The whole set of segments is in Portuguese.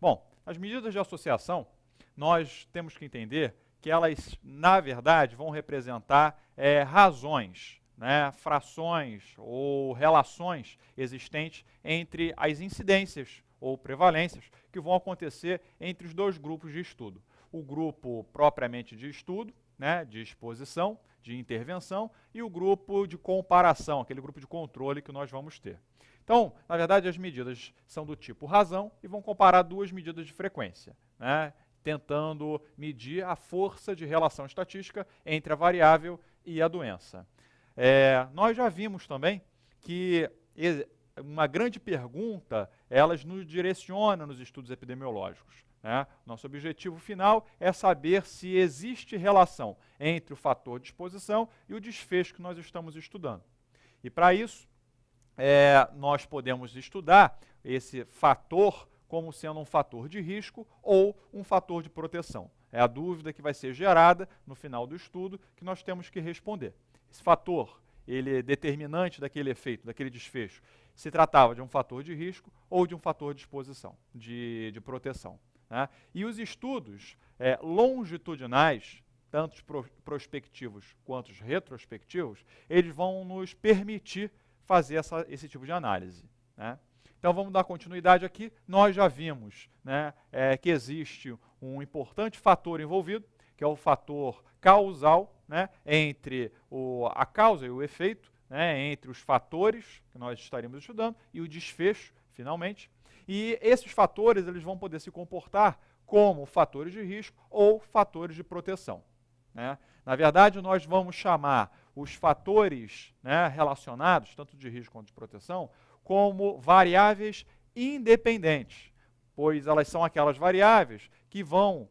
Bom, as medidas de associação, nós temos que entender que elas, na verdade, vão representar razões, né, frações ou relações existentes entre as incidências ou prevalências que vão acontecer entre os dois grupos de estudo. O grupo propriamente de estudo, né, de exposição, de intervenção, e o grupo de comparação, aquele grupo de controle que nós vamos ter. Então, na verdade, as medidas são do tipo razão e vão comparar duas medidas de frequência, né, tentando medir a força de relação estatística entre a variável e a doença. Nós já vimos também que uma grande pergunta, elas nos direcionam nos estudos epidemiológicos, né? Nosso objetivo final é saber se existe relação entre o fator de exposição e o desfecho que nós estamos estudando. E para isso, nós podemos estudar esse fator como sendo um fator de risco ou um fator de proteção. É a dúvida que vai ser gerada no final do estudo que nós temos que responder. Esse fator, ele é determinante daquele efeito, daquele desfecho, se tratava de um fator de risco ou de um fator de exposição, de proteção, né? E os estudos longitudinais, tanto prospectivos quanto os retrospectivos, eles vão nos permitir fazer esse tipo de análise, né? Então vamos dar continuidade aqui. Nós já vimos, né, que existe um importante fator envolvido, que é o fator causal, né, entre a causa e o efeito, né, entre os fatores que nós estaremos estudando e o desfecho, finalmente. E esses fatores eles vão poder se comportar como fatores de risco ou fatores de proteção, né? Na verdade, nós vamos chamar os fatores, né, relacionados, tanto de risco quanto de proteção, como variáveis independentes, pois elas são aquelas variáveis que vão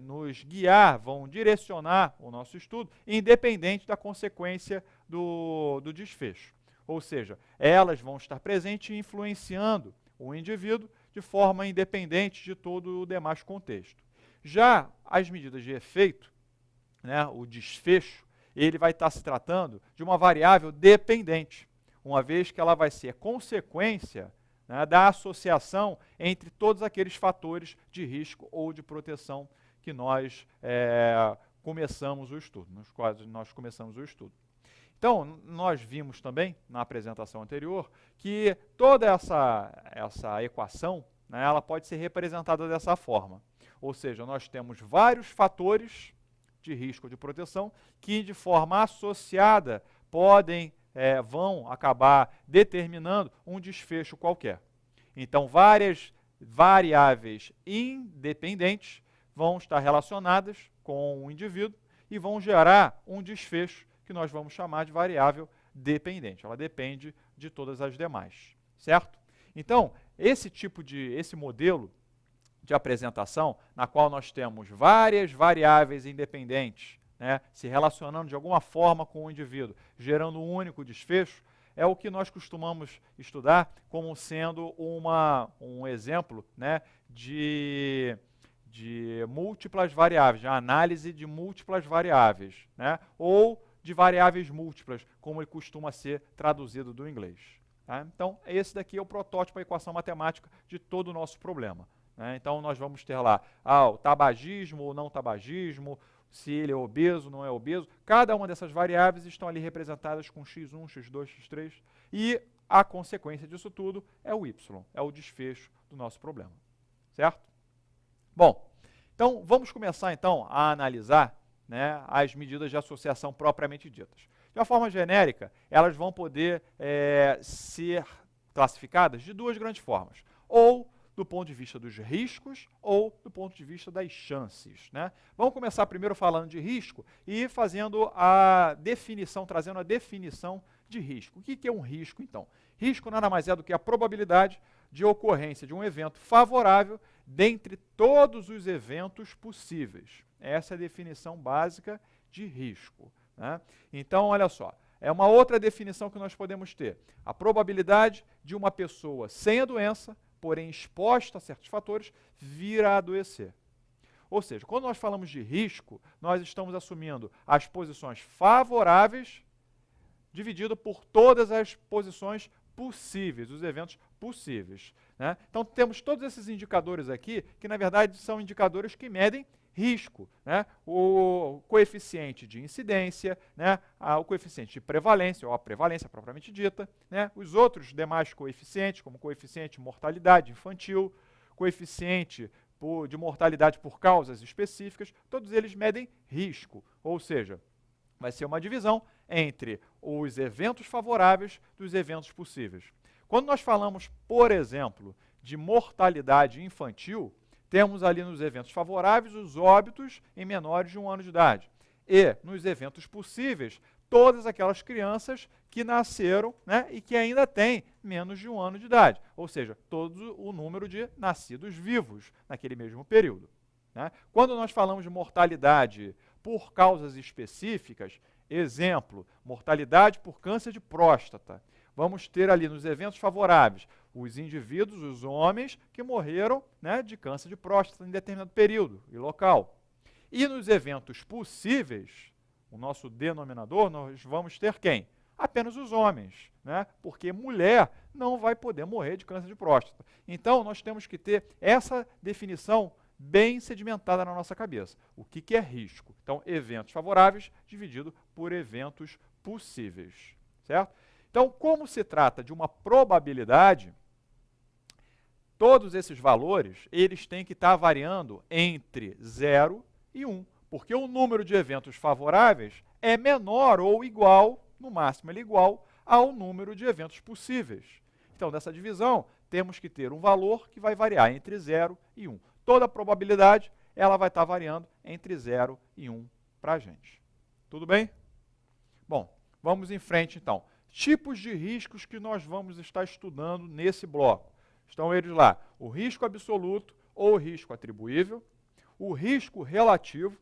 nos guiar, vão direcionar o nosso estudo, independente da consequência do desfecho. Ou seja, elas vão estar presentes e influenciando o indivíduo de forma independente de todo o demais contexto. Já as medidas de efeito, né, o desfecho, ele vai estar se tratando de uma variável dependente, uma vez que ela vai ser consequência, né, da associação entre todos aqueles fatores de risco ou de proteção que nós começamos o estudo, nos quais nós começamos o estudo. Então, nós vimos também, na apresentação anterior, que toda essa equação, né, ela pode ser representada dessa forma. Ou seja, nós temos vários fatores de risco ou de proteção que, de forma associada, vão acabar determinando um desfecho qualquer. Então, várias variáveis independentes vão estar relacionadas com o indivíduo e vão gerar um desfecho que nós vamos chamar de variável dependente. Ela depende de todas as demais, certo? Então, esse modelo de apresentação, na qual nós temos várias variáveis independentes, né, se relacionando de alguma forma com o indivíduo, gerando um único desfecho, é o que nós costumamos estudar como sendo um exemplo, né, de múltiplas variáveis, de análise de múltiplas variáveis, né, ou de variáveis múltiplas, como ele costuma ser traduzido do inglês, tá? Então, esse daqui é o protótipo, a equação matemática de todo o nosso problema, né? Então, nós vamos ter lá o tabagismo ou não tabagismo, se ele é obeso, não é obeso. Cada uma dessas variáveis estão ali representadas com x1, x2, x3, e a consequência disso tudo é o y, é o desfecho do nosso problema, certo? Bom, então vamos começar então a analisar, né, as medidas de associação propriamente ditas. De uma forma genérica, elas vão poder ser classificadas de duas grandes formas, ou do ponto de vista dos riscos ou do ponto de vista das chances, né? Vamos começar primeiro falando de risco e fazendo a definição, trazendo a definição de risco. O que é um risco, então? Risco nada mais é do que a probabilidade de ocorrência de um evento favorável dentre todos os eventos possíveis. Essa é a definição básica de risco, né? Então, olha só, é uma outra definição que nós podemos ter. A probabilidade de uma pessoa sem a doença, porém exposta a certos fatores, vir a adoecer. Ou seja, quando nós falamos de risco, nós estamos assumindo as posições favoráveis dividido por todas as posições possíveis, os eventos possíveis. né? Então, temos todos esses indicadores aqui, que na verdade são indicadores que medem risco, né? O coeficiente de incidência, né? O coeficiente de prevalência, ou a prevalência propriamente dita, né? Os outros demais coeficientes, como coeficiente de mortalidade infantil, coeficiente de mortalidade por causas específicas, todos eles medem risco, ou seja, vai ser uma divisão entre os eventos favoráveis dos eventos possíveis. Quando nós falamos, por exemplo, de mortalidade infantil, temos ali nos eventos favoráveis os óbitos em menores de 1 ano de idade. E, nos eventos possíveis, todas aquelas crianças que nasceram, né, e que ainda têm menos de 1 ano de idade. Ou seja, todo o número de nascidos vivos naquele mesmo período, né? Quando nós falamos de mortalidade por causas específicas, exemplo, mortalidade por câncer de próstata, vamos ter ali nos eventos favoráveis os indivíduos, os homens, que morreram, né, de câncer de próstata em determinado período e local. E nos eventos possíveis, o nosso denominador, nós vamos ter quem? Apenas os homens, né? Porque mulher não vai poder morrer de câncer de próstata. Então, nós temos que ter essa definição bem sedimentada na nossa cabeça. O que é risco? Então, eventos favoráveis dividido por eventos possíveis, certo? Então, como se trata de uma probabilidade, todos esses valores, eles têm que estar variando entre 0 e 1, porque o número de eventos favoráveis é menor ou igual, no máximo ele é igual, ao número de eventos possíveis. Então, nessa divisão, temos que ter um valor que vai variar entre 0 e 1. Toda a probabilidade, ela vai estar variando entre 0 e 1 para a gente. Tudo bem? Bom, vamos em frente então. Tipos de riscos que nós vamos estar estudando nesse bloco. Estão eles lá, o risco absoluto ou risco atribuível, o risco relativo,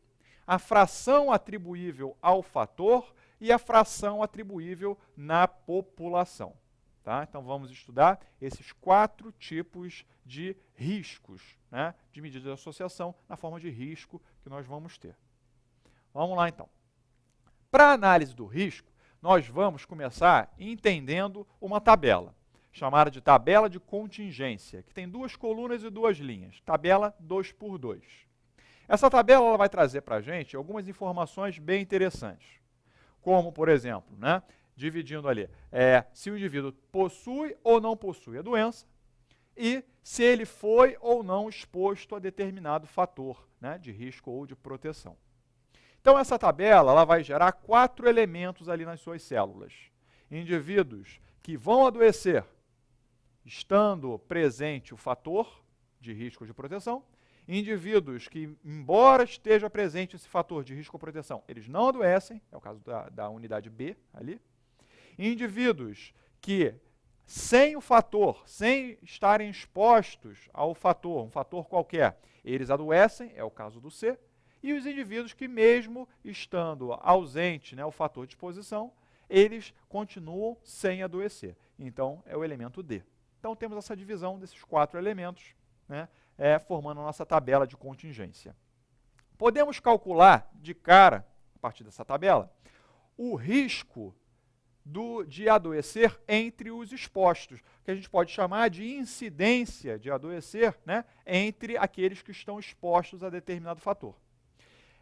a fração atribuível ao fator e a fração atribuível na população. Tá? Então, vamos estudar esses 4 tipos de riscos, né, de medida de associação na forma de risco que nós vamos ter. Vamos lá, então. Para a análise do risco, nós vamos começar entendendo uma tabela, chamada de tabela de contingência, que tem 2 colunas e 2 linhas, tabela 2x2. Essa tabela ela vai trazer para a gente algumas informações bem interessantes, como, por exemplo, né, dividindo ali, se o indivíduo possui ou não possui a doença e se ele foi ou não exposto a determinado fator, né, de risco ou de proteção. Então, essa tabela ela vai gerar 4 elementos ali nas suas células. Indivíduos que vão adoecer estando presente o fator de risco ou de proteção, indivíduos que, embora esteja presente esse fator de risco ou proteção, eles não adoecem, é o caso da unidade B ali, indivíduos que, sem o fator, sem estarem expostos ao fator, um fator qualquer, eles adoecem, é o caso do C, e os indivíduos que, mesmo estando ausente, né, o fator de exposição, eles continuam sem adoecer. Então, é o elemento D. Então, temos essa divisão desses 4 elementos, né, formando a nossa tabela de contingência. Podemos calcular de cara, a partir dessa tabela, o risco de adoecer entre os expostos, que a gente pode chamar de incidência de adoecer, né, entre aqueles que estão expostos a determinado fator.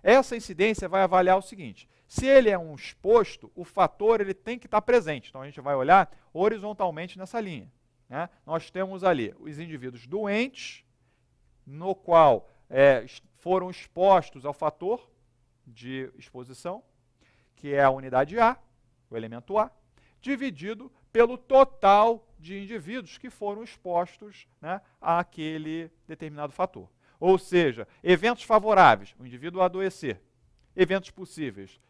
Essa incidência vai avaliar o seguinte: se ele é um exposto, o fator ele tem que estar presente. Então, a gente vai olhar horizontalmente nessa linha, né? Nós temos ali os indivíduos doentes, no qual foram expostos ao fator de exposição, que é a unidade A, o elemento A, dividido pelo total de indivíduos que foram expostos, né, àquele determinado fator. Ou seja, eventos favoráveis, o indivíduo adoecer. Eventos possíveis,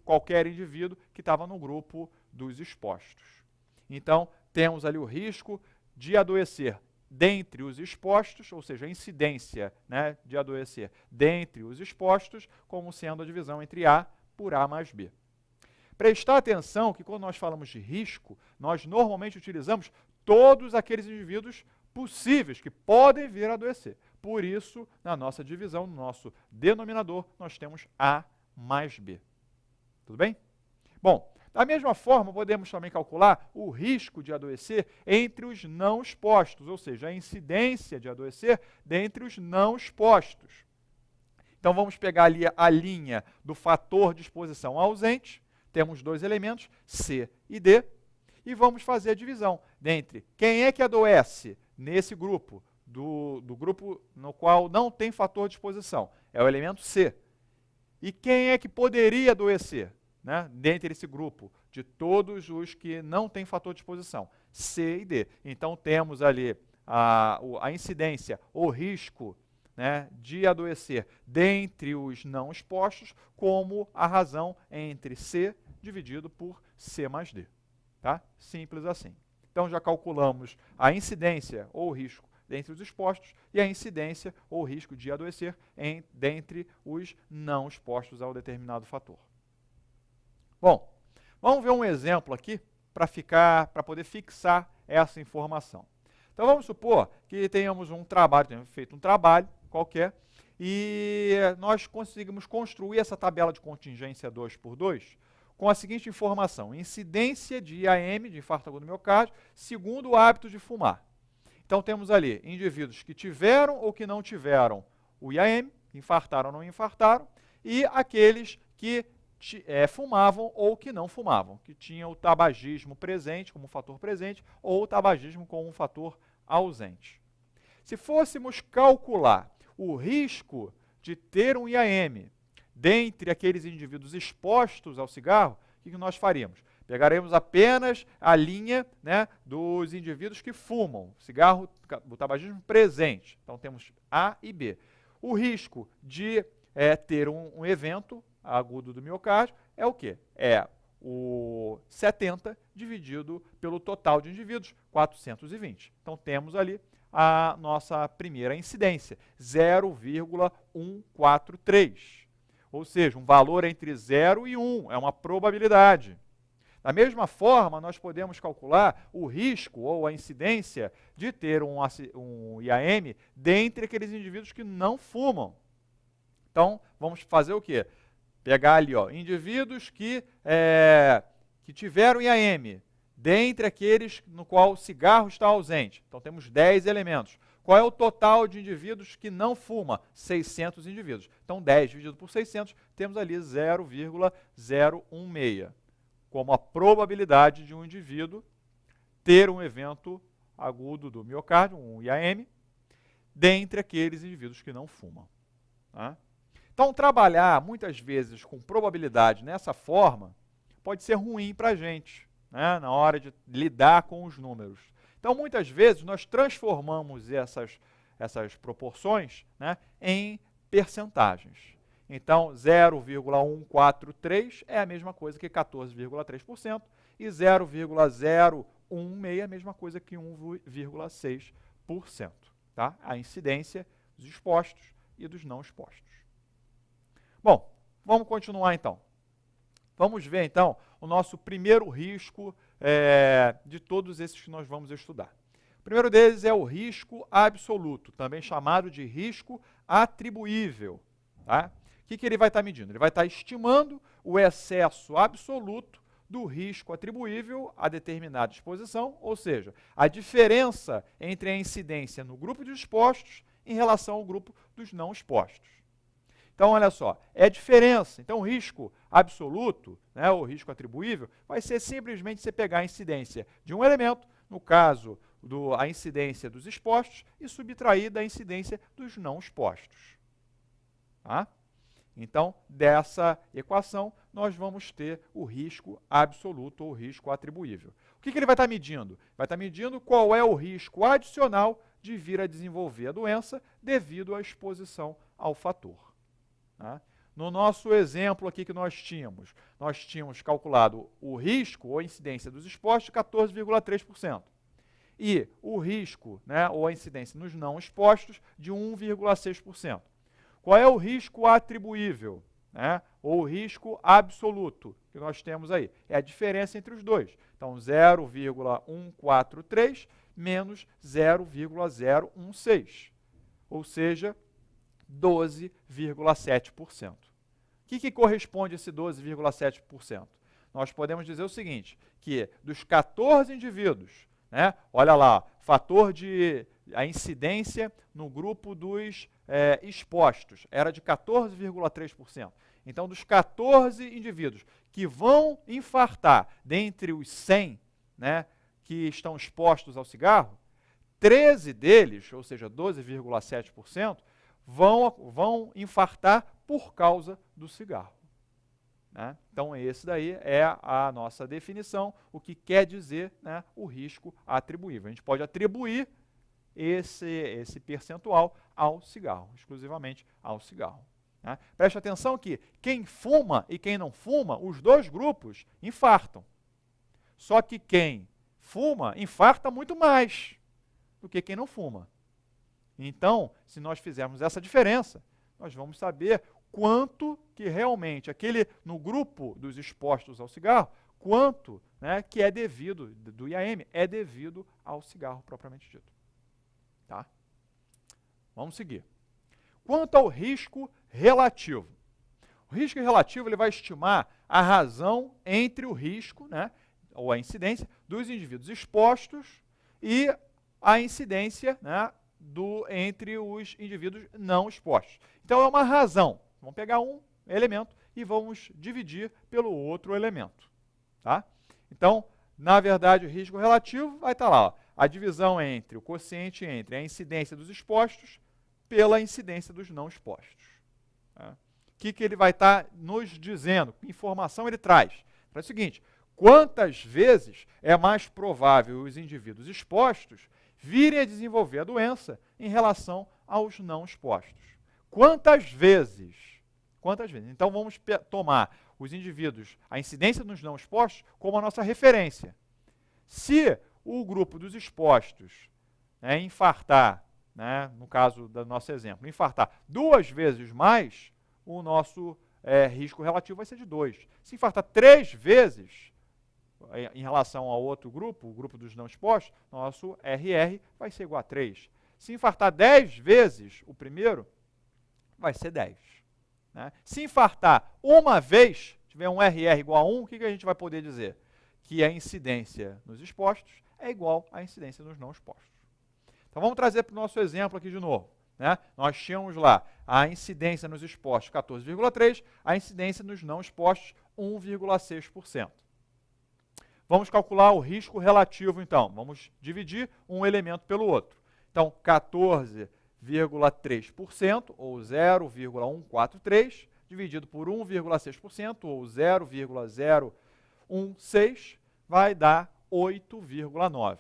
qualquer indivíduo que estava no grupo dos expostos. Então, temos ali o risco de adoecer dentre os expostos, ou seja, a incidência, né, de adoecer dentre os expostos, como sendo a divisão entre A por A mais B. Prestar atenção que quando nós falamos de risco, nós normalmente utilizamos todos aqueles indivíduos possíveis que podem vir a adoecer. Por isso, na nossa divisão, no nosso denominador, nós temos A mais B. Tudo bem? Bom, Da mesma forma, podemos também calcular o risco de adoecer entre os não expostos, ou seja, a incidência de adoecer dentre os não expostos. Então, vamos pegar ali a linha do fator de exposição ausente, temos dois elementos, C e D, e vamos fazer a divisão dentre quem é que adoece nesse grupo, do grupo no qual não tem fator de exposição, é o elemento C. E quem é que poderia adoecer, né, dentre esse grupo, de todos os que não têm fator de exposição, C e D. Então, temos ali a incidência, o risco, né, de adoecer dentre os não expostos, como a razão entre C dividido por C mais D. Tá? Simples assim. Então, já calculamos a incidência ou risco dentre os expostos e a incidência ou risco de adoecer dentre os não expostos ao determinado fator. Bom, vamos ver um exemplo aqui para poder fixar essa informação. Então, vamos supor que tenhamos feito um trabalho qualquer e nós conseguimos construir essa tabela de contingência 2x2 com a seguinte informação: incidência de IAM, de infarto agudo do miocárdio, segundo o hábito de fumar. Então, temos ali indivíduos que tiveram ou que não tiveram o IAM, infartaram ou não infartaram, e aqueles que fumavam ou que não fumavam, que tinham o tabagismo presente como fator presente ou o tabagismo como um fator ausente. Se fôssemos calcular o risco de ter um IAM dentre aqueles indivíduos expostos ao cigarro, o que nós faríamos? Pegaremos apenas a linha, né, dos indivíduos que fumam, cigarro, o tabagismo presente. Então, temos A e B. O risco de ter um evento agudo do miocárdio é o quê? É o 70 dividido pelo total de indivíduos, 420. Então, temos ali a nossa primeira incidência, 0,143. Ou seja, um valor entre 0 e 1, é uma probabilidade. Da mesma forma, nós podemos calcular o risco ou a incidência de ter um IAM dentre aqueles indivíduos que não fumam. Então, vamos fazer o quê? Pegar ali, ó, indivíduos que tiveram IAM, dentre aqueles no qual o cigarro está ausente. Então, temos 10 elementos. Qual é o total de indivíduos que não fuma? 600 indivíduos. Então, 10 dividido por 600, temos ali 0,016, como a probabilidade de um indivíduo ter um evento agudo do miocárdio, um IAM, dentre aqueles indivíduos que não fumam. Tá? Então, trabalhar muitas vezes com probabilidade nessa forma pode ser ruim para a gente, né, na hora de lidar com os números. Então, muitas vezes, nós transformamos essas proporções, né, em percentagens. Então, 0,143 é a mesma coisa que 14,3% e 0,016 é a mesma coisa que 1,6%. Tá? A incidência dos expostos e dos não expostos. Bom, vamos continuar então. Vamos ver então o nosso primeiro risco de todos esses que nós vamos estudar. O primeiro deles é o risco absoluto, também chamado de risco atribuível. Tá? O que ele vai estar medindo? Ele vai estar estimando o excesso absoluto do risco atribuível a determinada exposição, ou seja, a diferença entre a incidência no grupo de expostos em relação ao grupo dos não expostos. Então, olha só, é a diferença. Então, o risco absoluto, né, o risco atribuível, vai ser simplesmente você pegar a incidência de um elemento, no caso, a incidência dos expostos, e subtrair da incidência dos não expostos. Tá? Então, dessa equação, nós vamos ter o risco absoluto ou risco atribuível. O que ele vai estar medindo? Vai estar medindo qual é o risco adicional de vir a desenvolver a doença devido à exposição ao fator. Tá? No nosso exemplo aqui que nós tínhamos calculado o risco ou incidência dos expostos de 14,3%. E o risco, né, ou a incidência nos não expostos de 1,6%. Qual é o risco atribuível, né, ou o risco absoluto que nós temos aí? É a diferença entre os dois. Então, 0,143 menos 0,016, ou seja, 12,7%. O que corresponde a esse 12,7%? nós podemos dizer o seguinte, que dos 14 indivíduos, né, olha lá, a incidência no grupo dos expostos era de 14,3%. Então, dos 14 indivíduos que vão infartar dentre os 100, né, que estão expostos ao cigarro, 13 deles, ou seja, 12,7%, vão infartar por causa do cigarro. Né? Então, esse daí é a nossa definição, o que quer dizer, né, o risco atribuível. A gente pode atribuir esse percentual ao cigarro, exclusivamente ao cigarro. Né? Preste atenção que quem fuma e quem não fuma, os dois grupos infartam. Só que quem fuma infarta muito mais do que quem não fuma. Então, se nós fizermos essa diferença, nós vamos saber quanto que realmente, no grupo dos expostos ao cigarro, quanto, né, que é devido, do IAM, é devido ao cigarro propriamente dito. Tá? Vamos seguir. Quanto ao risco relativo. O risco relativo ele vai estimar a razão entre o risco, né, ou a incidência, dos indivíduos expostos e a incidência, né, entre os indivíduos não expostos. Então, é uma razão. Vamos pegar um elemento e vamos dividir pelo outro elemento. Tá? Então, na verdade, o risco relativo vai estar lá, ó, a divisão entre o quociente entre a incidência dos expostos pela incidência dos não expostos. Tá? O que ele vai estar nos dizendo? Que informação ele traz? Traz o seguinte, quantas vezes é mais provável os indivíduos expostos virem a desenvolver a doença em relação aos não expostos? Quantas vezes? Quantas vezes? Então, vamos tomar os indivíduos, a incidência dos não expostos, como a nossa referência. Se o grupo dos expostos, né, infartar, né, no caso do nosso exemplo, infartar 2 vezes mais, o nosso risco relativo vai ser de 2. Se infartar 3 vezes, em relação ao outro grupo, o grupo dos não expostos, nosso RR vai ser igual a 3. Se infartar 10 vezes o primeiro, vai ser 10. Né? Se infartar uma vez, tiver um RR igual a 1, o que a gente vai poder dizer? Que a incidência nos expostos é igual à incidência nos não expostos. Então vamos trazer para o nosso exemplo aqui de novo. Né? Nós tínhamos lá a incidência nos expostos 14,3%, a incidência nos não expostos 1,6%. Vamos calcular o risco relativo, então. Vamos dividir um elemento pelo outro. Então, 14,3%, ou 0,143, dividido por 1,6%, ou 0,016, vai dar 8,9.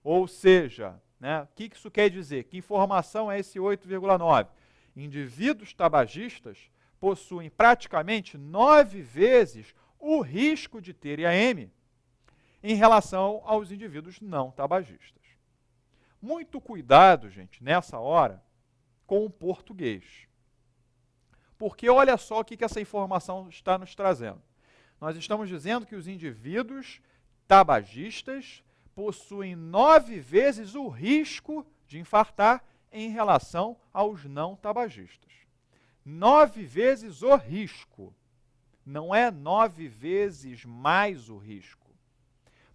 Ou seja, né, o que isso quer dizer? Que informação é esse 8,9? Indivíduos tabagistas possuem praticamente 9 vezes o risco de ter IAM em relação aos indivíduos não tabagistas. Muito cuidado, gente, nessa hora, com o português. Porque olha só o que essa informação está nos trazendo. Nós estamos dizendo que os indivíduos tabagistas possuem 9 vezes o risco de infartar em relação aos não tabagistas. 9 vezes o risco. Não é 9 vezes mais o risco.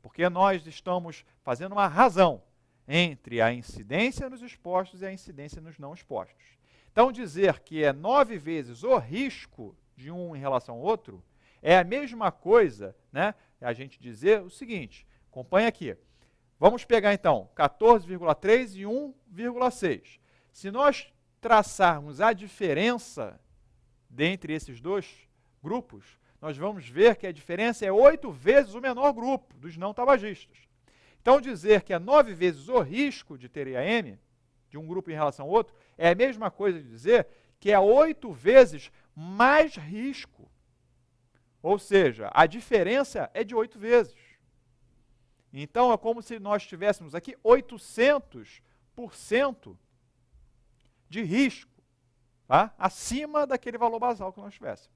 Porque nós estamos fazendo uma razão entre a incidência nos expostos e a incidência nos não expostos. Então, dizer que é 9 vezes o risco de um em relação ao outro é a mesma coisa, né, a gente dizer o seguinte, acompanha aqui. Vamos pegar, então, 14,3 e 1,6. Se nós traçarmos a diferença dentre esses dois grupos, nós vamos ver que a diferença é 8 vezes o menor grupo dos não tabagistas. Então, dizer que é 9 vezes o risco de ter IAM, de um grupo em relação ao outro, é a mesma coisa de dizer que é 8 vezes mais risco. Ou seja, a diferença é de 8 vezes. Então, é como se nós tivéssemos aqui 800% de risco, tá? Acima daquele valor basal que nós tivéssemos.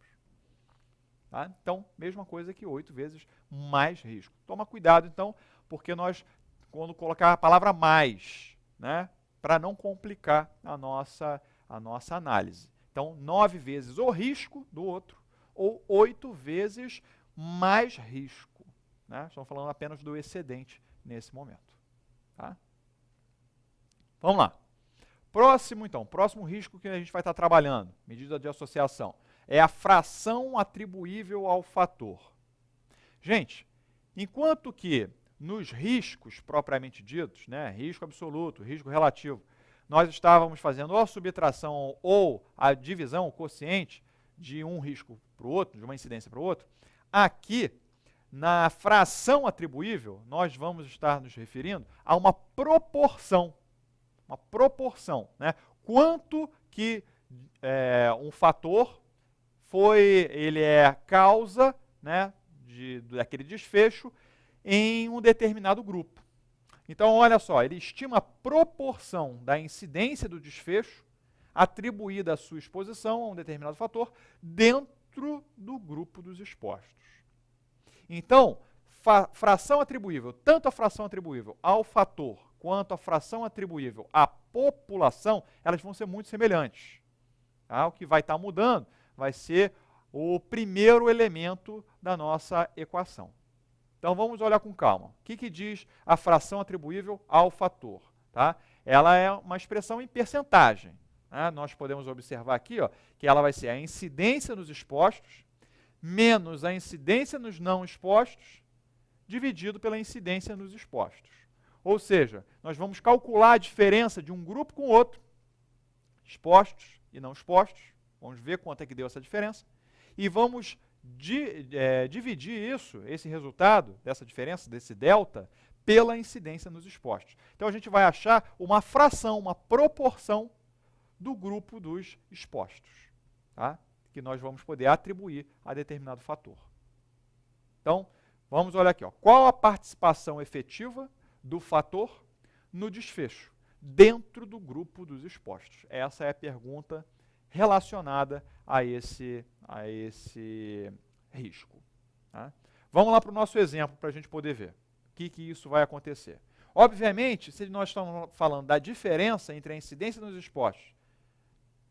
Tá? Então, mesma coisa que 8 vezes mais risco. Toma cuidado, então, porque nós, quando colocar a palavra mais, né, para não complicar a nossa análise. Então, 9 vezes o risco do outro, ou 8 vezes mais risco. Né? Estamos falando apenas do excedente nesse momento. Tá? Vamos lá. Próximo risco que a gente vai estar trabalhando, medida de associação, é a fração atribuível ao fator. Gente, enquanto que nos riscos propriamente ditos, né, risco absoluto, risco relativo, nós estávamos fazendo ou a subtração ou a divisão, o quociente, de um risco para o outro, de uma incidência para o outro, aqui, na fração atribuível, nós vamos estar nos referindo a uma proporção. Uma proporção, né? Quanto que um fator ele é causa, né, daquele desfecho em um determinado grupo. Então, olha só, ele estima a proporção da incidência do desfecho atribuída à sua exposição a um determinado fator dentro do grupo dos expostos. Então, fração atribuível, tanto a fração atribuível ao fator quanto a fração atribuível à população, elas vão ser muito semelhantes. Tá? O que vai estar mudando vai ser o primeiro elemento da nossa equação. Então, vamos olhar com calma. O que diz a fração atribuível ao fator? Tá? Ela é uma expressão em percentagem. Né? Nós podemos observar aqui que ela vai ser a incidência nos expostos menos a incidência nos não expostos dividido pela incidência nos expostos. Ou seja, nós vamos calcular a diferença de um grupo com o outro, expostos e não expostos, vamos ver quanto é que deu essa diferença, e vamos dividir esse resultado, dessa diferença, desse delta, pela incidência nos expostos. Então a gente vai achar uma fração, uma proporção do grupo dos expostos, tá? Que nós vamos poder atribuir a determinado fator. Então, vamos olhar aqui. Qual a participação efetiva do fator no desfecho, dentro do grupo dos expostos? Essa é a pergunta relacionada a esse risco. Tá? Vamos lá para o nosso exemplo, para a gente poder ver o que isso vai acontecer. Obviamente, se nós estamos falando da diferença entre a incidência nos expostos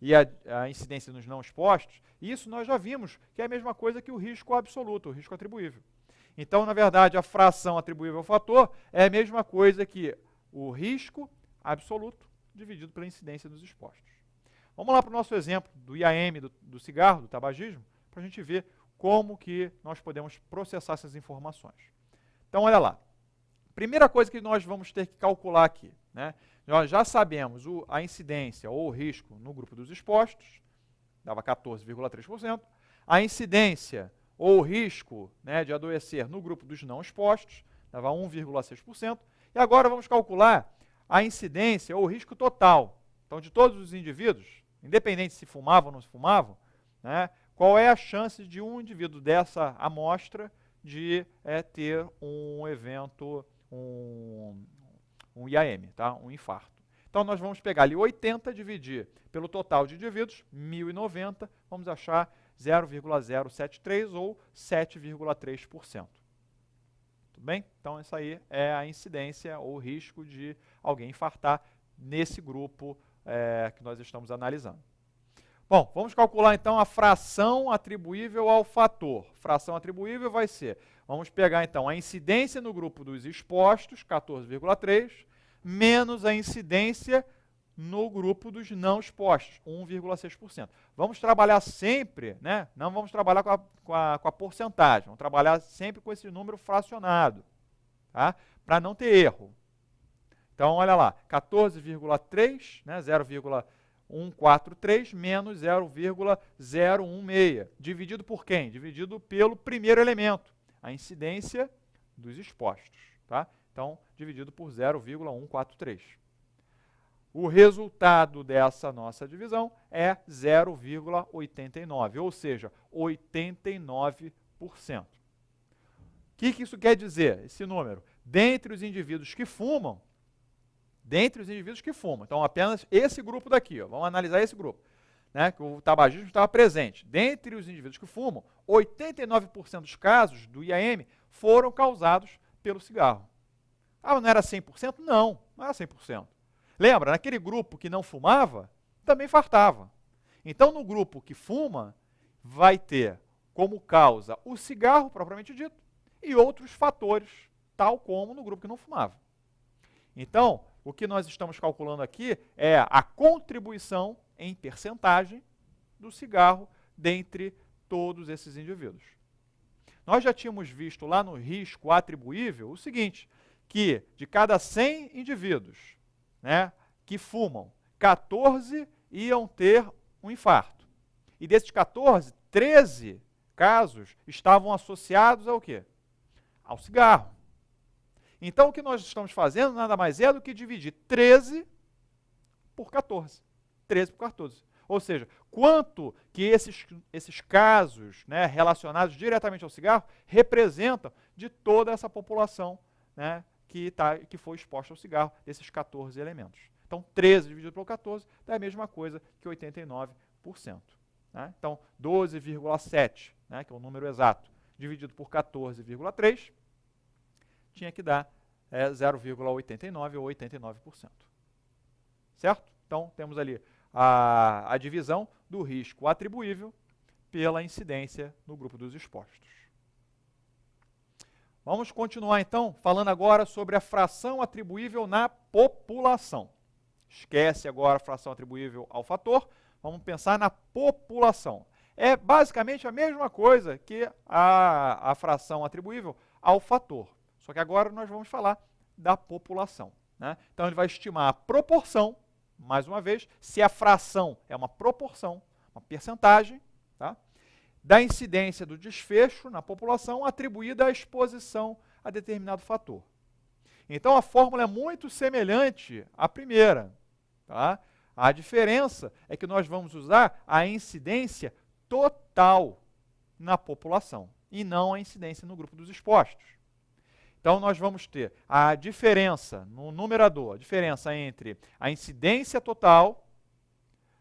e a incidência nos não expostos, isso nós já vimos que é a mesma coisa que o risco absoluto, o risco atribuível. Então, na verdade, a fração atribuível ao fator é a mesma coisa que o risco absoluto dividido pela incidência dos expostos. Vamos lá para o nosso exemplo do IAM do cigarro, do tabagismo, para a gente ver como que nós podemos processar essas informações. Então, olha lá. Primeira coisa que nós vamos ter que calcular aqui, né? Nós já sabemos a incidência ou o risco no grupo dos expostos, dava 14,3%. A incidência ou risco, né, de adoecer no grupo dos não expostos, dava 1,6%. E agora vamos calcular a incidência ou risco total. Então, de todos os indivíduos, independente se fumavam ou não se fumavam, né, qual é a chance de um indivíduo dessa amostra de ter um evento, um IAM, tá? Um infarto. Então, nós vamos pegar ali 80, dividir pelo total de indivíduos, 1.090, vamos achar 0,073 ou 7,3%. Tudo bem? Então, isso aí é a incidência ou risco de alguém infartar nesse grupo que nós estamos analisando. Bom, vamos calcular então a fração atribuível ao fator. Fração atribuível vai ser, vamos pegar então a incidência no grupo dos expostos, 14,3, menos a incidência no grupo dos não expostos, 1,6%. Vamos trabalhar sempre, né? Não vamos trabalhar com a porcentagem, vamos trabalhar sempre com esse número fracionado, tá? Para não ter erro. Então, olha lá, 14,3, né? 0,143 menos 0,016. Dividido por quem? Dividido pelo primeiro elemento, a incidência dos expostos. Tá? Então, dividido por 0,143. O resultado dessa nossa divisão é 0,89, ou seja, 89%. O que isso quer dizer, esse número? Dentre os indivíduos que fumam, então apenas esse grupo daqui, vamos analisar esse grupo, né, que o tabagismo estava presente. Dentre os indivíduos que fumam, 89% dos casos do IAM foram causados pelo cigarro. Ah, não era 100%? Não era 100%. Lembra, naquele grupo que não fumava, também fartava. Então, no grupo que fuma, vai ter como causa o cigarro, propriamente dito, e outros fatores, tal como no grupo que não fumava. Então, o que nós estamos calculando aqui é a contribuição em percentagem do cigarro dentre todos esses indivíduos. Nós já tínhamos visto lá no risco atribuível o seguinte, que de cada 100 indivíduos, né, que fumam, 14 iam ter um infarto. E desses 14, 13 casos estavam associados ao quê? Ao cigarro. Então, o que nós estamos fazendo nada mais é do que dividir 13 por 14. 13 por 14. Ou seja, quanto que esses casos, né, relacionados diretamente ao cigarro representam de toda essa população, né, que foi exposta ao cigarro, desses 14 elementos. Então, 13 dividido por 14 é a mesma coisa que 89%. Né? Então, 12,7, né, que é o número exato, dividido por 14,3, tinha que dar 0,89 ou 89%. Certo? Então, temos ali a divisão do risco atribuível pela incidência no grupo dos expostos. Vamos continuar, então, falando agora sobre a fração atribuível na população. Esquece agora a fração atribuível ao fator, vamos pensar na população. É basicamente a mesma coisa que a fração atribuível ao fator. Só que agora nós vamos falar da população. Né? Então, ele vai estimar a proporção, mais uma vez, se a fração é uma proporção, uma percentagem, tá? Da incidência do desfecho na população atribuída à exposição a determinado fator. Então, a fórmula é muito semelhante à primeira. Tá? A diferença é que nós vamos usar a incidência total na população e não a incidência no grupo dos expostos. Então, nós vamos ter a diferença no numerador, a diferença entre a incidência total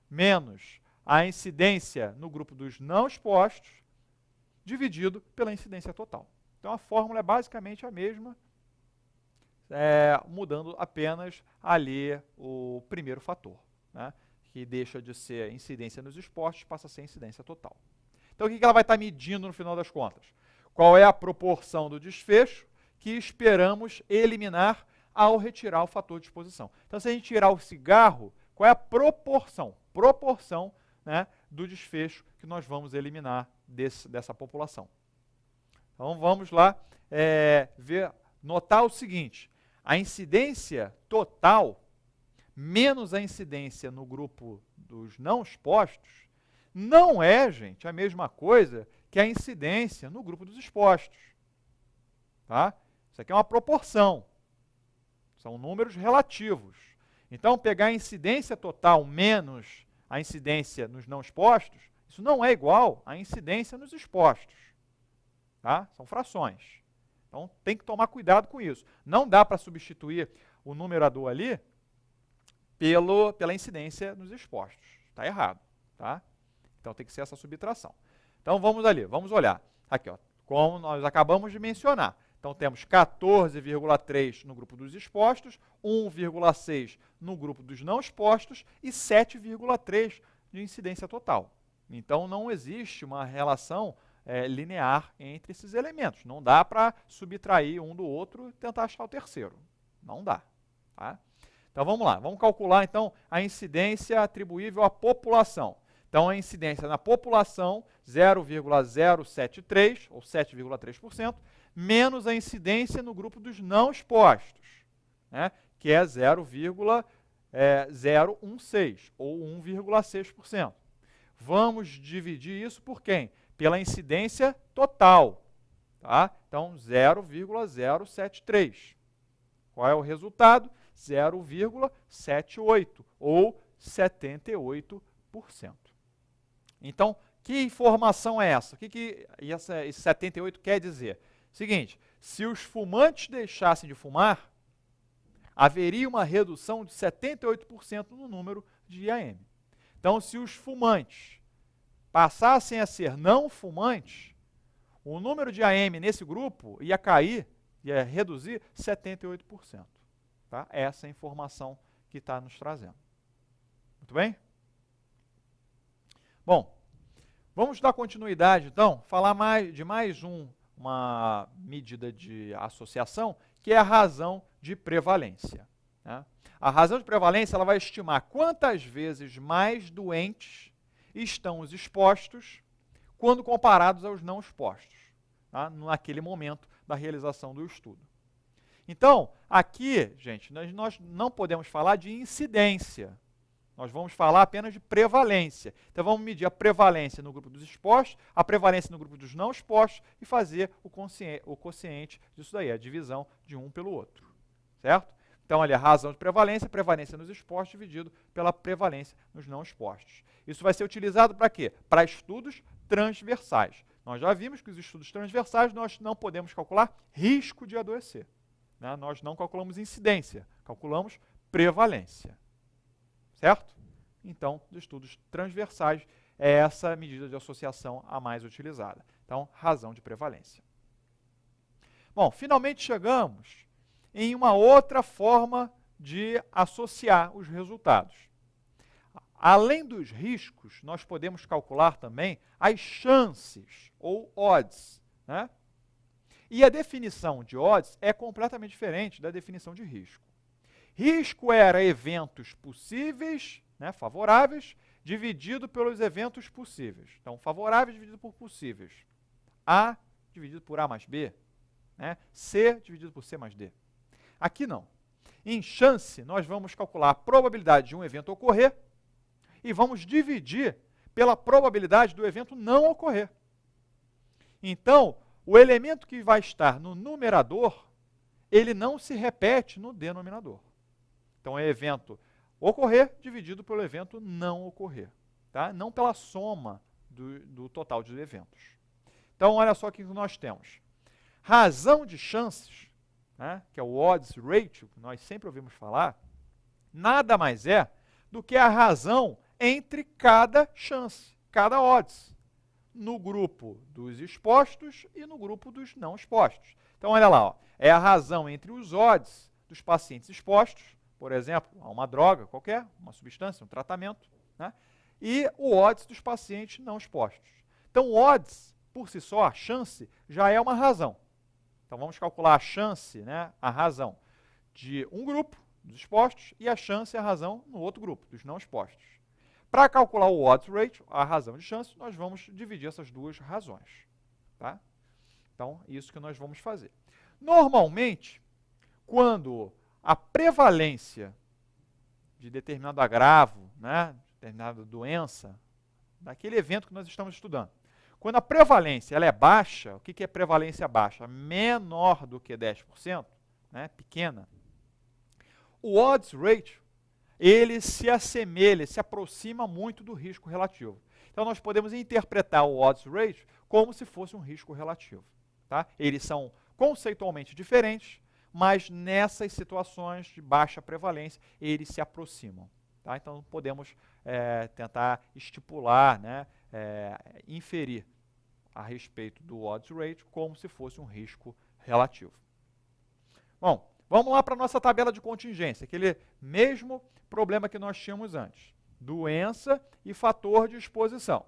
menos a incidência no grupo dos não expostos, dividido pela incidência total. Então, a fórmula é basicamente a mesma, mudando apenas ali o primeiro fator, né, que deixa de ser incidência nos expostos, passa a ser incidência total. Então, o que ela vai estar medindo no final das contas? Qual é a proporção do desfecho que esperamos eliminar ao retirar o fator de exposição? Então, se a gente tirar o cigarro, qual é a proporção? Proporção, né, do desfecho que nós vamos eliminar dessa população. Então, vamos lá notar o seguinte, a incidência total menos a incidência no grupo dos não expostos não é, gente, a mesma coisa que a incidência no grupo dos expostos. Tá? Isso aqui é uma proporção. São números relativos. Então, pegar a incidência total menos a incidência nos não expostos, isso não é igual à incidência nos expostos. Tá? São frações. Então, tem que tomar cuidado com isso. Não dá para substituir o numerador ali pela incidência nos expostos. Está errado. Tá? Então, tem que ser essa subtração. Então, vamos ali, vamos olhar. Aqui, ó, como nós acabamos de mencionar. Então, temos 14,3 no grupo dos expostos, 1,6 no grupo dos não expostos e 7,3 de incidência total. Então, não existe uma relação linear entre esses elementos. Não dá para subtrair um do outro e tentar achar o terceiro. Não dá. Tá? Então, vamos lá. Vamos calcular, então, a incidência atribuível à população. Então, a incidência na população, 0,073, ou 7,3%, menos a incidência no grupo dos não expostos, né, que é 0,016, ou 1,6%. Vamos dividir isso por quem? Pela incidência total. Tá? Então, 0,073. Qual é o resultado? 0,78, ou 78%. Então, que informação é essa? O que esse 78 quer dizer? Seguinte, se os fumantes deixassem de fumar, haveria uma redução de 78% no número de IAM. Então, se os fumantes passassem a ser não fumantes, o número de IAM nesse grupo ia cair, ia reduzir 78%. Tá? Essa é a informação que está nos trazendo. Muito bem? Bom, Vamos dar continuidade, então, falar de mais uma medida de associação, que é a razão de prevalência, né? A razão de prevalência ela vai estimar quantas vezes mais doentes estão os expostos quando comparados aos não expostos, tá? Naquele momento da realização do estudo. Então, aqui, gente, nós não podemos falar de incidência. Nós vamos falar apenas de prevalência. Então, vamos medir a prevalência no grupo dos expostos, a prevalência no grupo dos não expostos e fazer o quociente disso daí, a divisão de um pelo outro. Certo? Então, ali a razão de prevalência nos expostos dividido pela prevalência nos não expostos. Isso vai ser utilizado para quê? Para estudos transversais. Nós já vimos que os estudos transversais nós não podemos calcular risco de adoecer, né? Nós não calculamos incidência, calculamos prevalência. Certo? Então, os estudos transversais é essa medida de associação a mais utilizada. Então, razão de prevalência. Bom, finalmente chegamos em uma outra forma de associar os resultados. Além dos riscos, nós podemos calcular também as chances, ou odds, né? E a definição de odds é completamente diferente da definição de risco. Risco era eventos possíveis, né, favoráveis, dividido pelos eventos possíveis. Então, favoráveis dividido por possíveis. A dividido por A mais B, né? C dividido por C mais D. Aqui não. Em chance, nós vamos calcular a probabilidade de um evento ocorrer e vamos dividir pela probabilidade do evento não ocorrer. Então, o elemento que vai estar no numerador, ele não se repete no denominador. Então, é evento ocorrer dividido pelo evento não ocorrer, tá? Não pela soma do total de eventos. Então, olha só o que nós temos. Razão de chances, né, que é o odds ratio, que nós sempre ouvimos falar, nada mais é do que a razão entre cada chance, cada odds, no grupo dos expostos e no grupo dos não expostos. Então, olha lá, ó, é a razão entre os odds dos pacientes expostos, por exemplo, a uma droga qualquer, uma substância, um tratamento, né, e o odds dos pacientes não expostos. Então, o odds, por si só, a chance, já é uma razão. Então, vamos calcular a chance, né, a razão de um grupo, dos expostos, e a chance, a razão no outro grupo, dos não expostos. Para calcular o odds ratio, a razão de chance, nós vamos dividir essas duas razões. Tá? Então, isso que nós vamos fazer. Normalmente, quando a prevalência de determinado agravo, né, de determinada doença, daquele evento que nós estamos estudando, quando a prevalência ela é baixa, o que é prevalência baixa? Menor do que 10%, né, pequena, o odds ratio, ele se assemelha, se aproxima muito do risco relativo. Então, nós podemos interpretar o odds ratio como se fosse um risco relativo. Tá? Eles são conceitualmente diferentes, mas nessas situações de baixa prevalência, eles se aproximam. Tá? Então, podemos tentar estipular, né, inferir a respeito do odds ratio como se fosse um risco relativo. Bom, vamos lá para a nossa tabela de contingência, aquele mesmo problema que nós tínhamos antes. Doença e fator de exposição.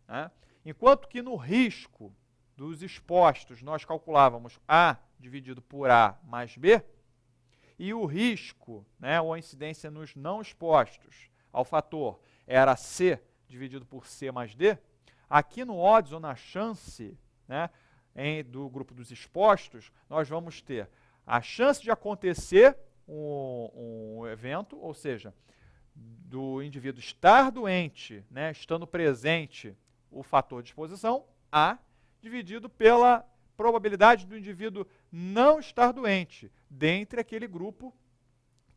Né? Enquanto que no risco dos expostos nós calculávamos A dividido por A mais B, e o risco, né, ou a incidência nos não expostos ao fator era C dividido por C mais D, aqui no odds ou na chance, né, do grupo dos expostos, nós vamos ter a chance de acontecer um evento, ou seja, do indivíduo estar doente, né, estando presente o fator de exposição, A, dividido pela probabilidade do indivíduo não estar doente, dentre aquele grupo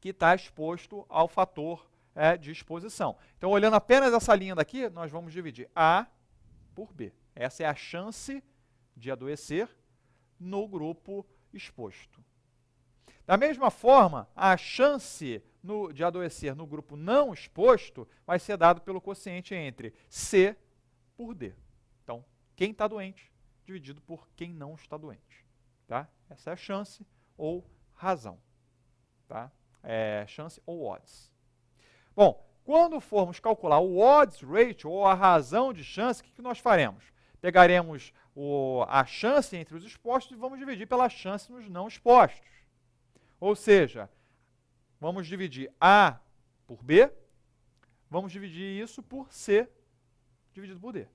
que está exposto ao fator de exposição. Então, olhando apenas essa linha daqui, nós vamos dividir A por B. Essa é a chance de adoecer no grupo exposto. Da mesma forma, a chance de adoecer no grupo não exposto vai ser dado pelo quociente entre C por D. Então, quem está doente dividido por quem não está doente. Tá? Essa é a chance ou razão. Tá? Chance ou odds. Bom, Quando formos calcular o odds ratio, ou a razão de chance, o que nós faremos? Pegaremos a chance entre os expostos e vamos dividir pela chance nos não expostos. Ou seja, vamos dividir A por B, vamos dividir isso por C dividido por D.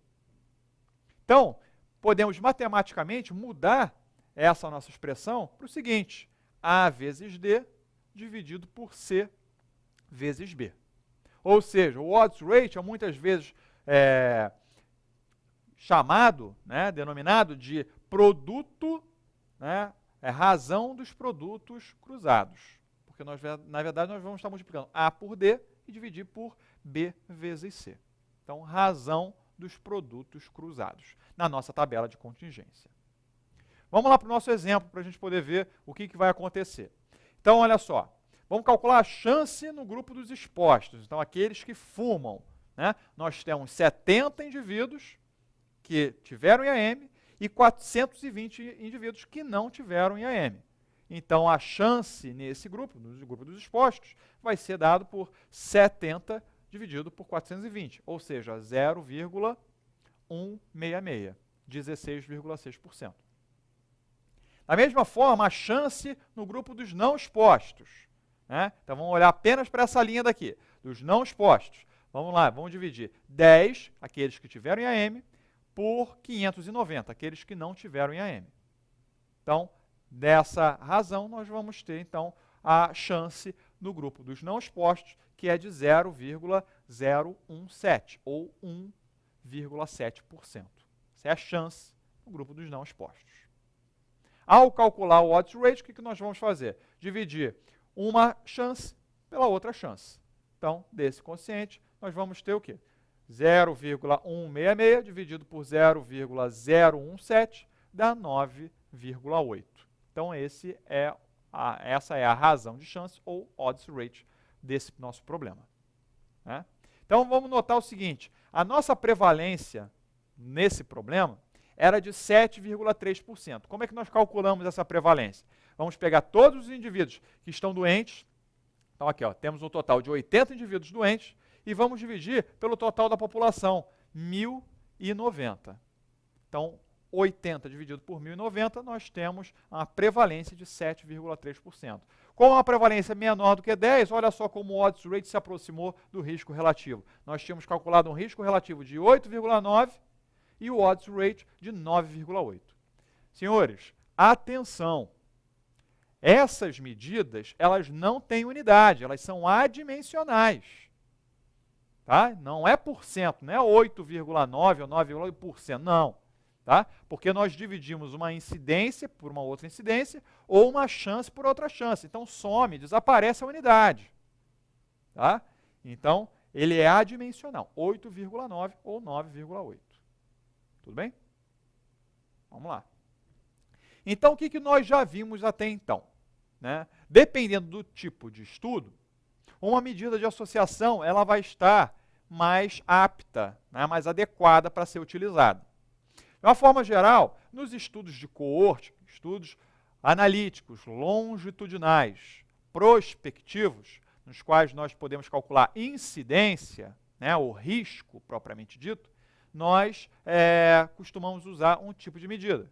Então, podemos matematicamente mudar essa nossa expressão para o seguinte: A vezes D dividido por C vezes B. Ou seja, o odds ratio é muitas vezes chamado, denominado de produto, razão dos produtos cruzados. Porque nós, na verdade, nós vamos estar multiplicando A por D e dividir por B vezes C. Então, razão dos produtos cruzados, na nossa tabela de contingência. Vamos lá para o nosso exemplo, para a gente poder ver o que vai acontecer. Então, olha só. Vamos calcular a chance no grupo dos expostos. Então, aqueles que fumam. Nós temos 70 indivíduos que tiveram IAM e 420 indivíduos que não tiveram IAM. Então, a chance nesse grupo, no grupo dos expostos, vai ser dado por 70 dividido por 420, ou seja, 0,166, 16,6%. Da mesma forma, a chance no grupo dos não expostos. Então, vamos olhar apenas para essa linha daqui, dos não expostos. Vamos lá, vamos dividir 10, aqueles que tiveram IAM, por 590, aqueles que não tiveram IAM. Então, dessa razão, nós vamos ter, então, a chance no grupo dos não expostos, que é de 0,017, ou 1,7%. Essa é a chance no grupo dos não expostos. Ao calcular o odds ratio, o que nós vamos fazer? Dividir uma chance pela outra chance. Então, desse quociente, nós vamos ter o quê? 0,166 dividido por 0,017 dá 9,8. Então, essa é a razão de chance, ou odds ratio, desse nosso problema. Então, vamos notar o seguinte: a nossa prevalência nesse problema era de 7,3%. Como é que nós calculamos essa prevalência? Vamos pegar todos os indivíduos que estão doentes. Então, aqui, temos um total de 80 indivíduos doentes e vamos dividir pelo total da população, 1.090. Então, 80 dividido por 1.090, nós temos uma prevalência de 7,3%. Com uma prevalência menor do que 10, olha só como o odds ratio se aproximou do risco relativo. Nós tínhamos calculado um risco relativo de 8,9 e o odds ratio de 9,8. Senhores, atenção! Essas medidas, elas não têm unidade, elas são adimensionais. Tá? Não é por cento, não é 8,9 ou 9,8%, não. Tá? Porque nós dividimos uma incidência por uma outra incidência ou uma chance por outra chance. Então, some, desaparece a unidade. Tá? Então, ele é adimensional, 8,9 ou 9,8. Tudo bem? Vamos lá. Então, o que nós já vimos até então? Dependendo do tipo de estudo, uma medida de associação ela vai estar mais apta, mais adequada para ser utilizada. De uma forma geral, nos estudos de coorte, estudos analíticos, longitudinais, prospectivos, nos quais nós podemos calcular incidência, o risco propriamente dito, nós costumamos usar um tipo de medida.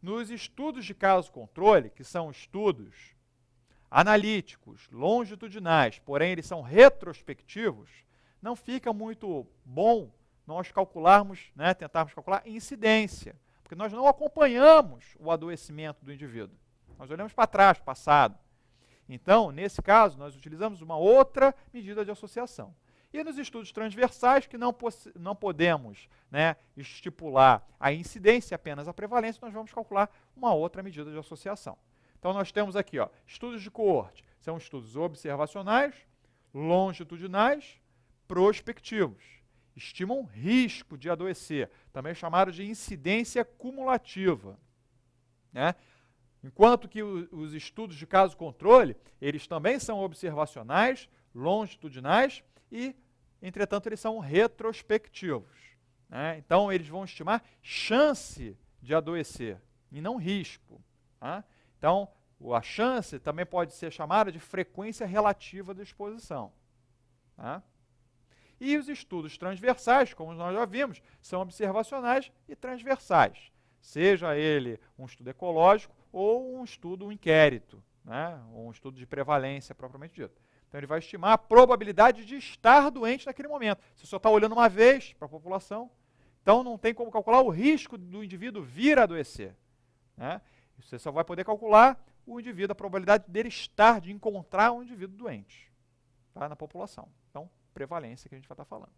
Nos estudos de caso-controle, que são estudos analíticos, longitudinais, porém eles são retrospectivos, não fica muito bom nós calcularmos, tentarmos calcular incidência, porque nós não acompanhamos o adoecimento do indivíduo. Nós olhamos para trás, passado. Então, nesse caso, nós utilizamos uma outra medida de associação. E nos estudos transversais, que não podemos estipular a incidência, apenas a prevalência, nós vamos calcular uma outra medida de associação. Então, nós temos aqui estudos de coorte, são estudos observacionais, longitudinais, prospectivos. Estimam risco de adoecer, também chamado de incidência cumulativa. Enquanto que os estudos de caso-controle, eles também são observacionais, longitudinais e, entretanto, eles são retrospectivos. Então, eles vão estimar chance de adoecer e não risco. Então, a chance também pode ser chamada de frequência relativa da exposição. E os estudos transversais, como nós já vimos, são observacionais e transversais, seja ele um estudo ecológico ou um estudo, um inquérito, né? Ou um estudo de prevalência propriamente dito. Então ele vai estimar a probabilidade de estar doente naquele momento. Você só está olhando uma vez para a população, então não tem como calcular o risco do indivíduo vir a adoecer, né? Você só vai poder calcular o indivíduo, a probabilidade dele estar, de encontrar um indivíduo doente, tá, na população. Então, prevalência que a gente vai estar falando.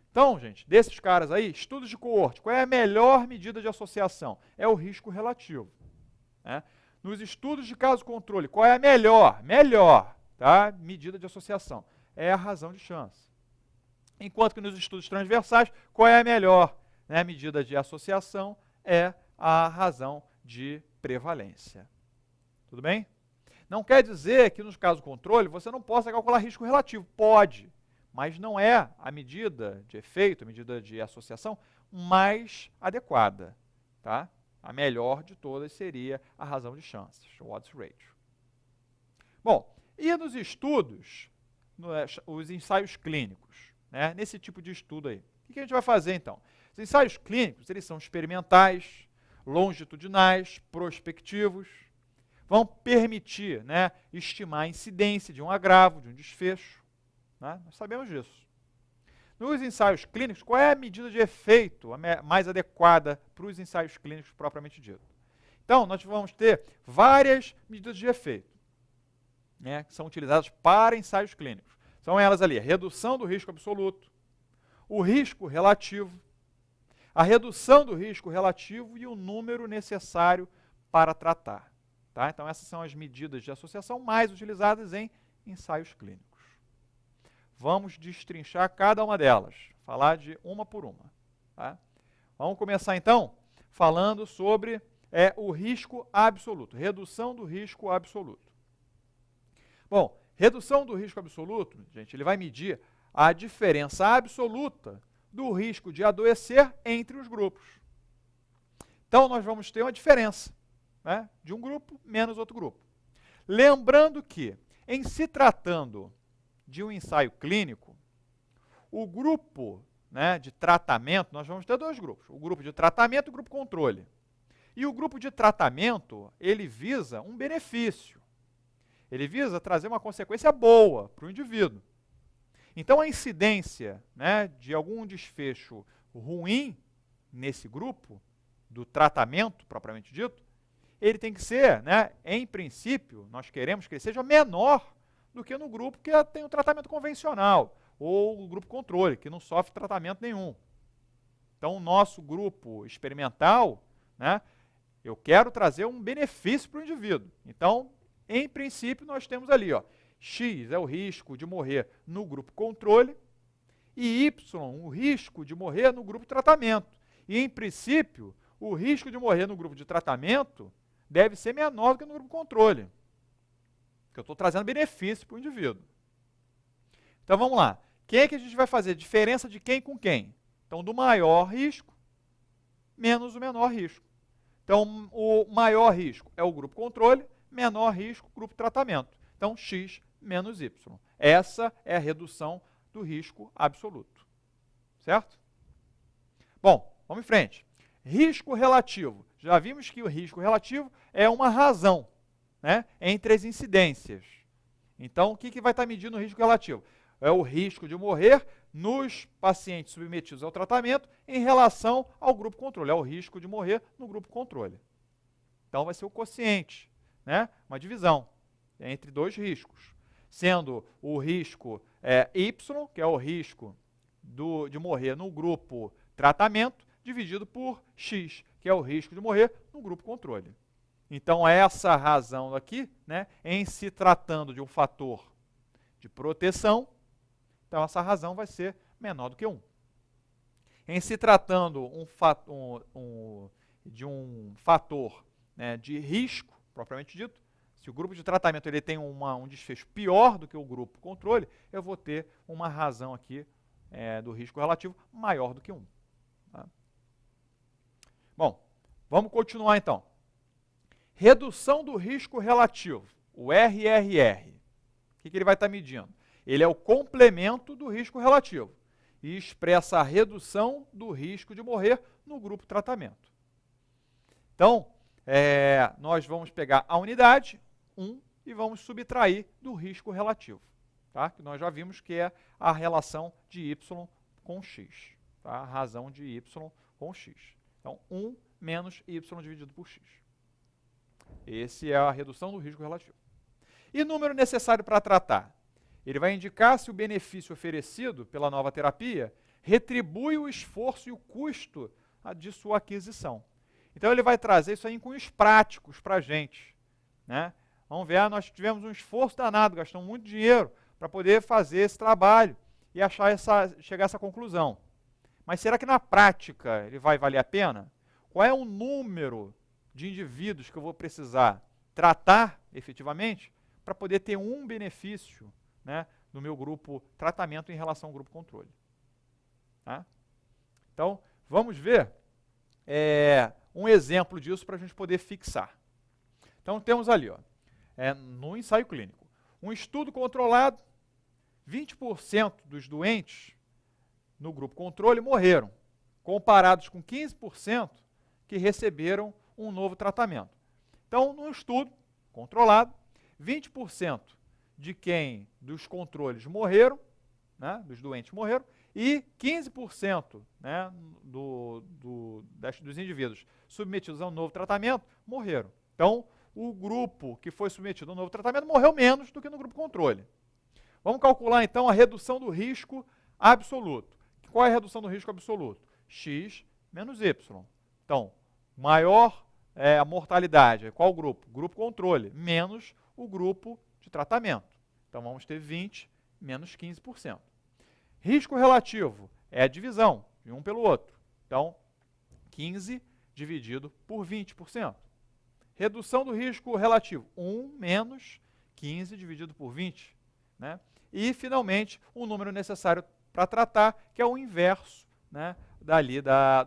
Então, gente, desses caras aí, estudos de coorte, qual é a melhor medida de associação? É o risco relativo, né? Nos estudos de caso-controle, qual é a melhor, tá, medida de associação? É a razão de chance. Enquanto que nos estudos transversais, qual é a melhor, né, medida de associação? É a razão de prevalência. Tudo bem? Não quer dizer que nos casos-controle você não possa calcular risco relativo. Pode, mas não é a medida de efeito, a medida de associação mais adequada, tá? A melhor de todas seria a razão de chances, o odds ratio. Bom, e nos estudos, os ensaios clínicos, né? Nesse tipo de estudo aí, o que a gente vai fazer então? Os ensaios clínicos, eles são experimentais, longitudinais, prospectivos, vão permitir, né, estimar a incidência de um agravo, de um desfecho, né? Nós sabemos disso. Nos ensaios clínicos, qual é a medida de efeito mais adequada para os ensaios clínicos propriamente dito? Então, nós vamos ter várias medidas de efeito, né, que são utilizadas para ensaios clínicos. São elas ali, a redução do risco absoluto, o risco relativo, a redução do risco relativo e o número necessário para tratar. Tá? Então, essas são as medidas de associação mais utilizadas em ensaios clínicos. Vamos destrinchar cada uma delas, falar de uma por uma. Tá? Vamos começar, então, falando sobre o risco absoluto, redução do risco absoluto. Bom, redução do risco absoluto, gente, ele vai medir a diferença absoluta do risco de adoecer entre os grupos. Então, nós vamos ter uma diferença, né, de um grupo menos outro grupo. Lembrando que, em se tratando de um ensaio clínico, o grupo, né, de tratamento, nós vamos ter dois grupos, o grupo de tratamento e o grupo controle. E o grupo de tratamento, ele visa um benefício. Ele visa trazer uma consequência boa para o indivíduo. Então, a incidência, né, de algum desfecho ruim nesse grupo, do tratamento propriamente dito, ele tem que ser, né, em princípio, nós queremos que ele seja menor do que no grupo que tem um tratamento convencional, ou o grupo controle, que não sofre tratamento nenhum. Então, o nosso grupo experimental, né, eu quero trazer um benefício para o indivíduo. Então, em princípio, nós temos ali, ó, X é o risco de morrer no grupo controle e Y, o risco de morrer no grupo tratamento. E, em princípio, o risco de morrer no grupo de tratamento deve ser menor do que no grupo controle, porque eu estou trazendo benefício para o indivíduo. Então, vamos lá. Quem é que a gente vai fazer? Diferença de quem com quem? Então, do maior risco menos o menor risco. Então, o maior risco é o grupo controle, menor risco, grupo tratamento. Então, X menos Y. Essa é a redução do risco absoluto. Certo? Bom, vamos em frente. Risco relativo. Já vimos que o risco relativo é uma razão, né, entre as incidências. Então, o que vai estar medindo o risco relativo? É o risco de morrer nos pacientes submetidos ao tratamento em relação ao grupo controle. É o risco de morrer no grupo controle. Então, vai ser o quociente, né, uma divisão entre dois riscos, sendo o risco Y, que é o risco de morrer no grupo tratamento, dividido por X, que é o risco de morrer no grupo controle. Então, essa razão aqui, né, em se tratando de um fator de proteção, então essa razão vai ser menor do que 1. Em se tratando de um fator, né, de risco, propriamente dito, se o grupo de tratamento ele tem um desfecho pior do que o grupo controle, eu vou ter uma razão aqui do risco relativo maior do que 1. Tá? Bom, vamos continuar então. Redução do risco relativo, o RRR. O que ele vai estar medindo? Ele é o complemento do risco relativo. e expressa a redução do risco de morrer no grupo tratamento. Então, nós vamos pegar a unidade, 1, e vamos subtrair do risco relativo, tá? Que nós já vimos que é a relação de y com x, tá? A razão de y com x. Então, 1 menos y dividido por x. Esse é a redução do risco relativo. E número necessário para tratar? Ele vai indicar se o benefício oferecido pela nova terapia retribui o esforço e o custo de sua aquisição. Então, ele vai trazer isso aí em cunhos práticos para a gente, né? Vamos ver, nós tivemos um esforço danado, gastamos muito dinheiro para poder fazer esse trabalho e chegar a essa conclusão. Mas será que na prática ele vai valer a pena? Qual é o número de indivíduos que eu vou precisar tratar efetivamente para poder ter um benefício, né, no meu grupo tratamento em relação ao grupo controle? Tá? Então, vamos ver um exemplo disso para a gente poder fixar. Então, temos ali, ó, no ensaio clínico, um estudo controlado, 20% dos doentes no grupo controle morreram, comparados com 15% que receberam um novo tratamento. Então, no estudo controlado, 20% dos controles morreram, né, dos doentes morreram, e 15%, né, dos indivíduos submetidos a um novo tratamento morreram. Então, o grupo que foi submetido a um novo tratamento morreu menos do que no grupo controle. Vamos calcular, então, a redução do risco absoluto. Qual é a redução do risco absoluto? X menos Y. Então, maior a mortalidade. Qual grupo? Grupo controle, menos o grupo de tratamento. Então, vamos ter 20 menos 15%. Risco relativo é a divisão de um pelo outro. Então, 15 dividido por 20%. Redução do risco relativo, 1 menos 15 dividido por 20. Né? E, finalmente, o número necessário para tratar, que é o inverso, né, da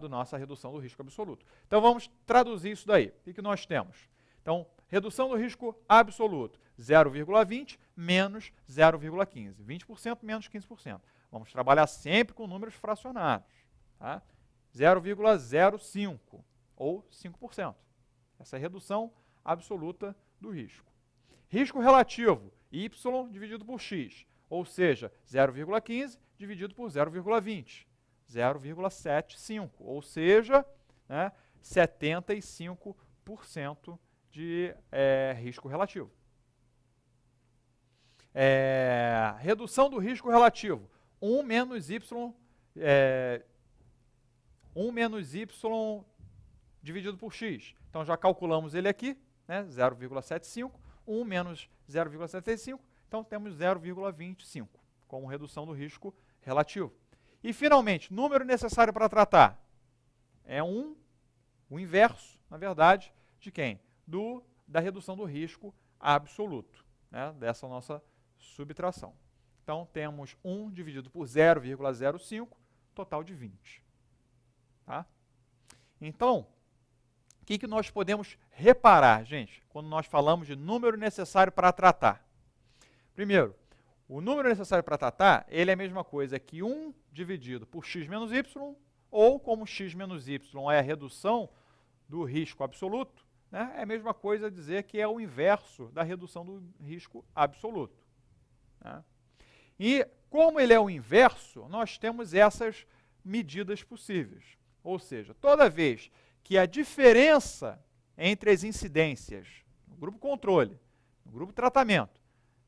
nossa redução do risco absoluto. Então, vamos traduzir isso daí. O que nós temos? Então, redução do risco absoluto, 0,20 menos 0,15. 20% menos 15%. Vamos trabalhar sempre com números fracionados. Tá? 0,05 ou 5%. Essa é a redução absoluta do risco. Risco relativo, y dividido por x, ou seja, 0,15 dividido por 0,20. 0,75, ou seja, né, 75% de risco relativo. Redução do risco relativo, 1 menos y dividido por x. Então, já calculamos ele aqui, né, 0,75, 1 menos 0,75, então temos 0,25 como redução do risco relativo. E, finalmente, número necessário para tratar é o inverso, na verdade, de quem? Da redução do risco absoluto, né, dessa nossa subtração. Então, temos 1 dividido por 0,05, total de 20. Tá? Então, o que nós podemos reparar, gente, quando nós falamos de número necessário para tratar? Primeiro, o número necessário para tratar, ele é a mesma coisa que 1 dividido por x menos y, ou como x menos y é a redução do risco absoluto, né, é a mesma coisa dizer que é o inverso da redução do risco absoluto. Né? E como ele é o inverso, nós temos essas medidas possíveis. Ou seja, toda vez que a diferença entre as incidências no grupo controle, no grupo tratamento,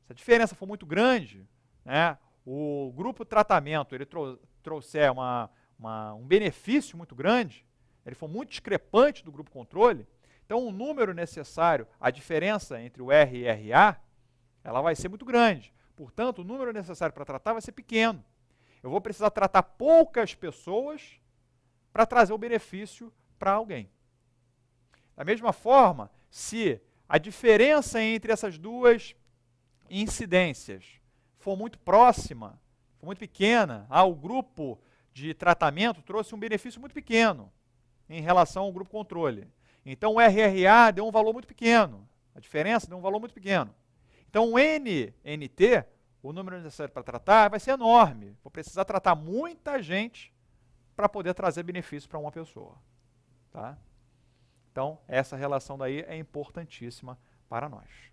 se a diferença for muito grande, né, o grupo tratamento ele trouxer um benefício muito grande, ele for muito discrepante do grupo controle, então o número necessário, a diferença entre o R e RA, ela vai ser muito grande. Portanto, o número necessário para tratar vai ser pequeno. Eu vou precisar tratar poucas pessoas para trazer o benefício para alguém. Da mesma forma, se a diferença entre essas duas incidências for muito próxima, for muito pequena, o grupo de tratamento trouxe um benefício muito pequeno em relação ao grupo controle. Então, o RRA deu um valor muito pequeno, a diferença deu um valor muito pequeno. Então, o NNT, o número necessário para tratar vai ser enorme. Vou precisar tratar muita gente para poder trazer benefício para uma pessoa. Tá? Então, essa relação daí é importantíssima para nós.